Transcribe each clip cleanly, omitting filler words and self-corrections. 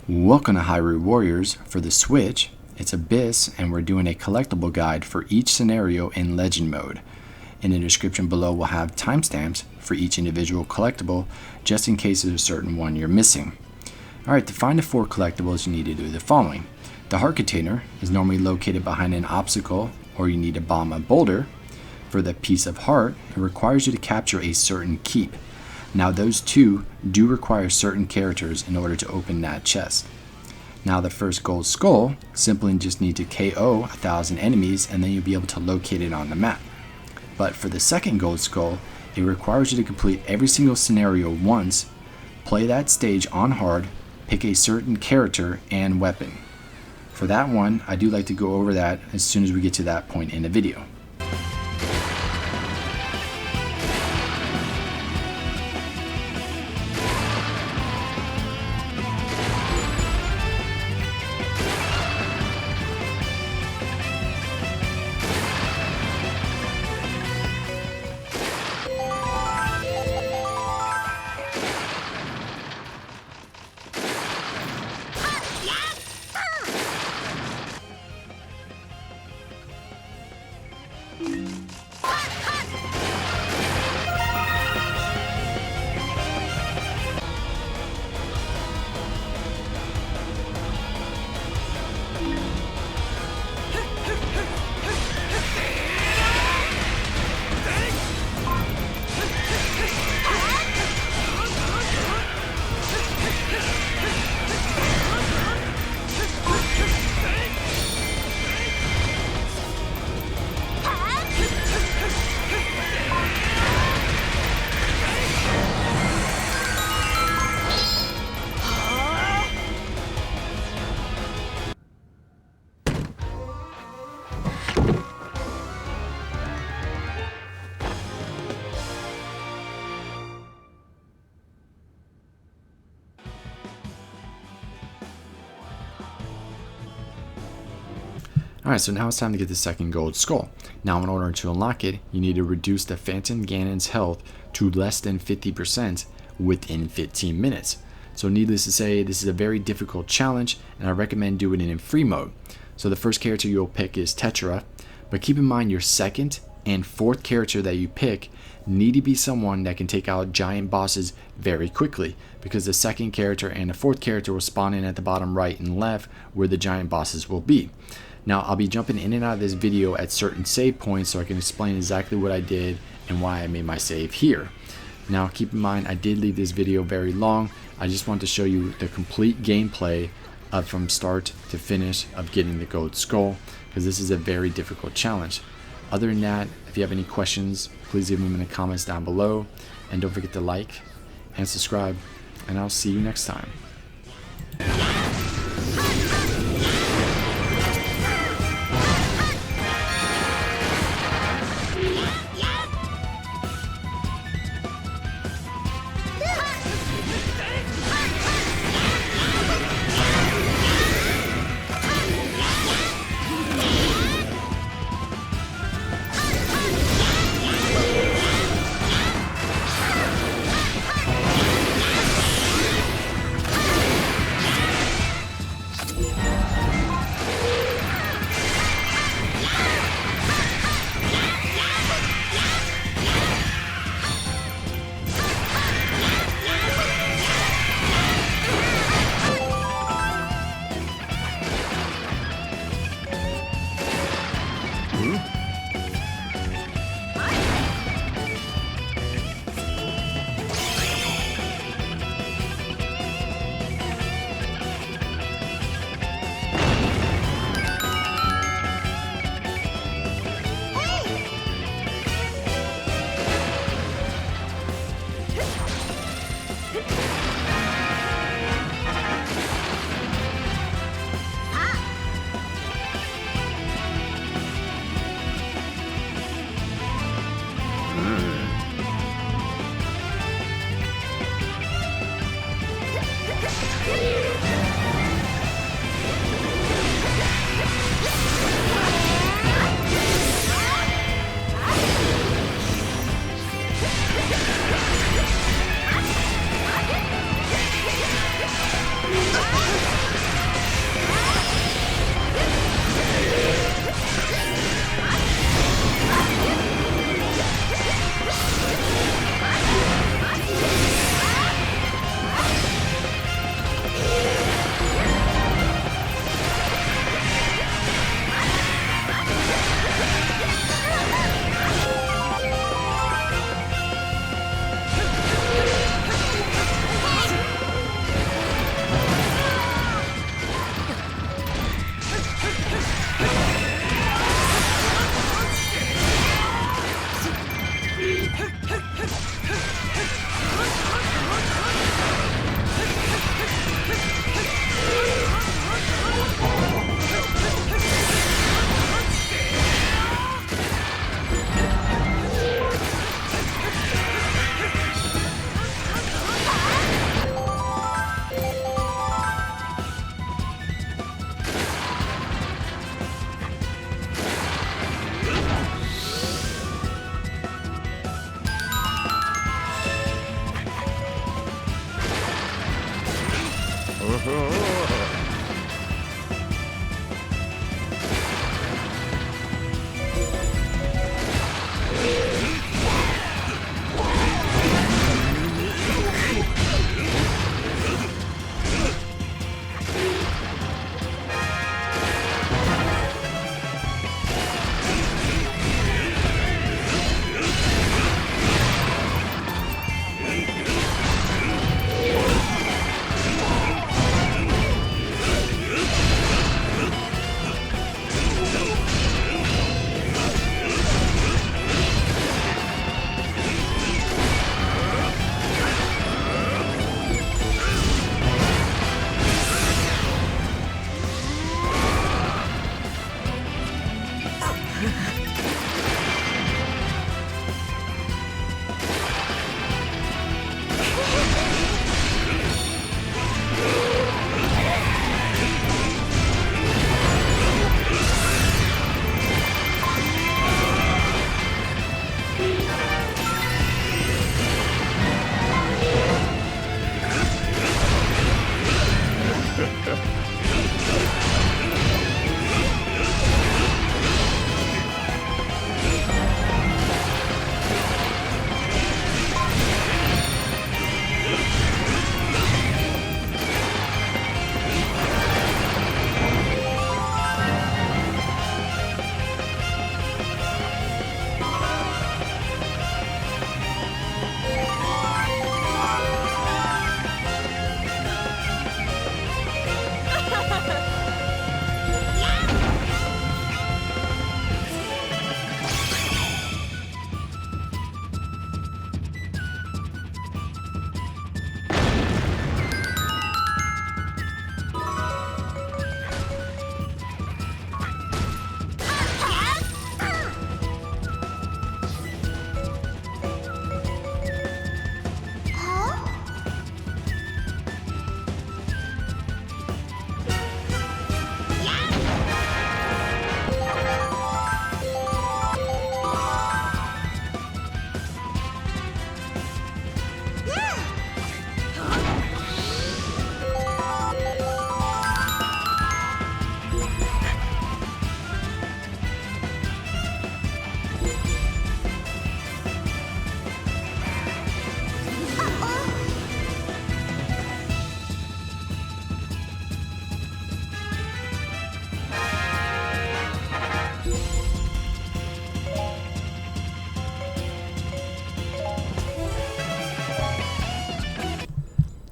Welcome to Hyrule Warriors. For the Switch, it's Abyss, and we're doing a collectible guide for each scenario in Legend mode. In the description below, we'll have timestamps for each individual collectible, just in case there's a certain one you're missing. Alright, to find the 4 collectibles, you need to do the following. The heart container is normally located behind an obstacle, or you need to bomb a boulder. For the piece of heart, it requires you to capture a certain keep. Now those two do require certain characters in order to open that chest. Now the first gold skull, simply just need to KO 1,000 enemies and then you'll be able to locate it on the map. But for the second gold skull, it requires you to complete every single scenario once, play that stage on hard, pick a certain character and weapon. For that one, I do like to go over that as soon as we get to that point in the video. Alright, so now it's time to get the second gold skull. Now in order to unlock it, you need to reduce the Phantom Ganon's health to less than 50% within 15 minutes. So needless to say, this is a very difficult challenge, and I recommend doing it in free mode. So the first character you'll pick is Tetra, but keep in mind your second and fourth character that you pick need to be someone that can take out giant bosses very quickly, because the second character and the fourth character will spawn in at the bottom right and left where the giant bosses will be. Now I'll be jumping in and out of this video at certain save points so I can explain exactly what I did and why I made my save here. Now keep in mind I did leave this video very long. I just want to show you the complete gameplay from start to finish of getting the gold skull, because this is a very difficult challenge. Other than that, if you have any questions, please leave them in the comments down below, and don't forget to like and subscribe, and I'll see you next time.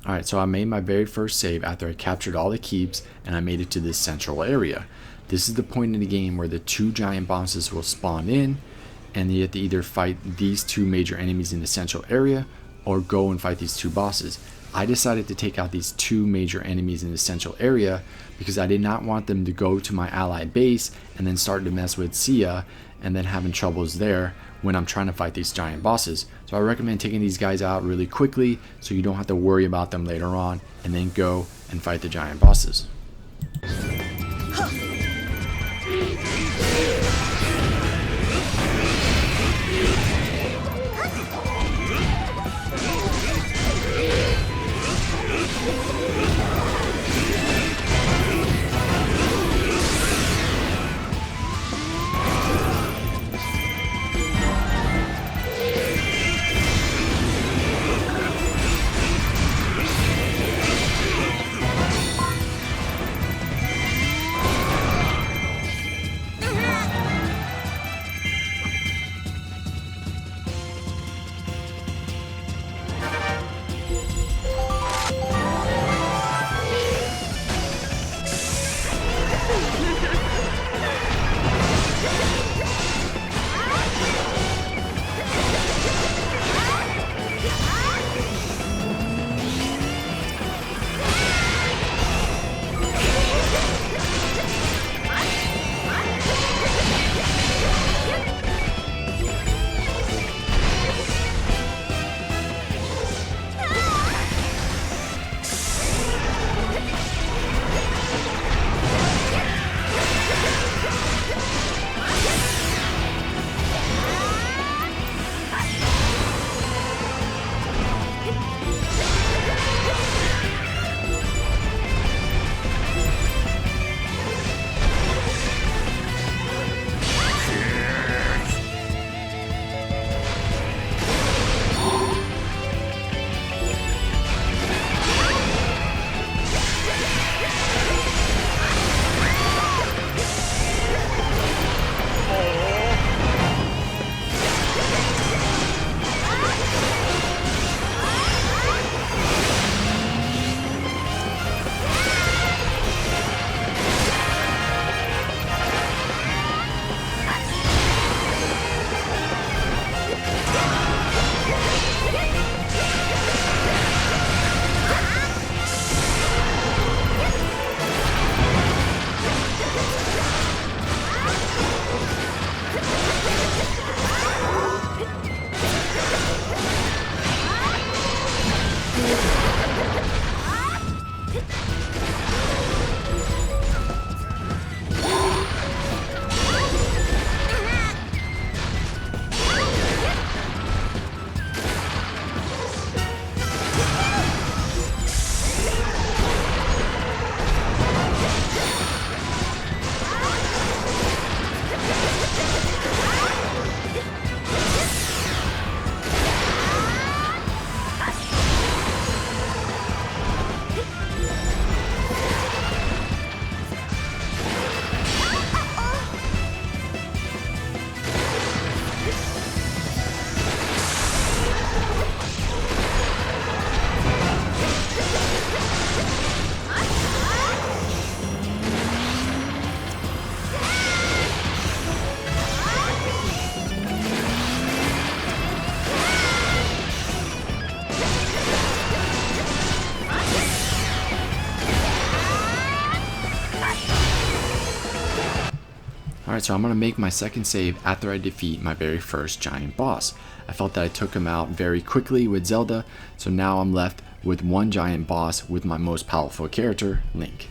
Alright, so I made my very first save after I captured all the keeps and I made it to this central area. This is the point in the game where the two giant bosses will spawn in, and you have to either fight these two major enemies in the central area or go and fight these two bosses. I decided to take out these two major enemies in the central area because I did not want them to go to my allied base and then start to mess with Sia and then having troubles there when I'm trying to fight these giant bosses. So I recommend taking these guys out really quickly so you don't have to worry about them later on, and then go and fight the giant bosses. Alright, so I'm going to make my second save after I defeat my very first giant boss. I felt that I took him out very quickly with Zelda, so now I'm left with one giant boss with my most powerful character, Link.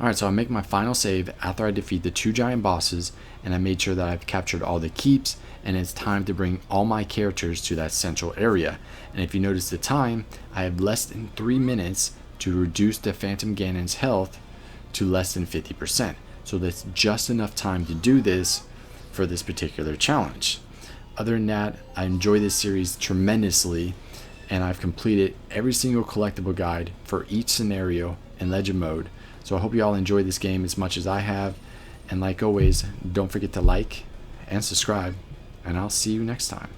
Alright, so I make my final save after I defeat the two giant bosses, and I made sure that I've captured all the keeps, and it's time to bring all my characters to that central area. And if you notice the time, I have less than 3 minutes to reduce the Phantom Ganon's health to less than 50%. So that's just enough time to do this for this particular challenge. Other than that, I enjoy this series tremendously, and I've completed every single collectible guide for each scenario in Legend Mode. So I hope you all enjoy this game as much as I have, and like always, don't forget to like and subscribe, and I'll see you next time.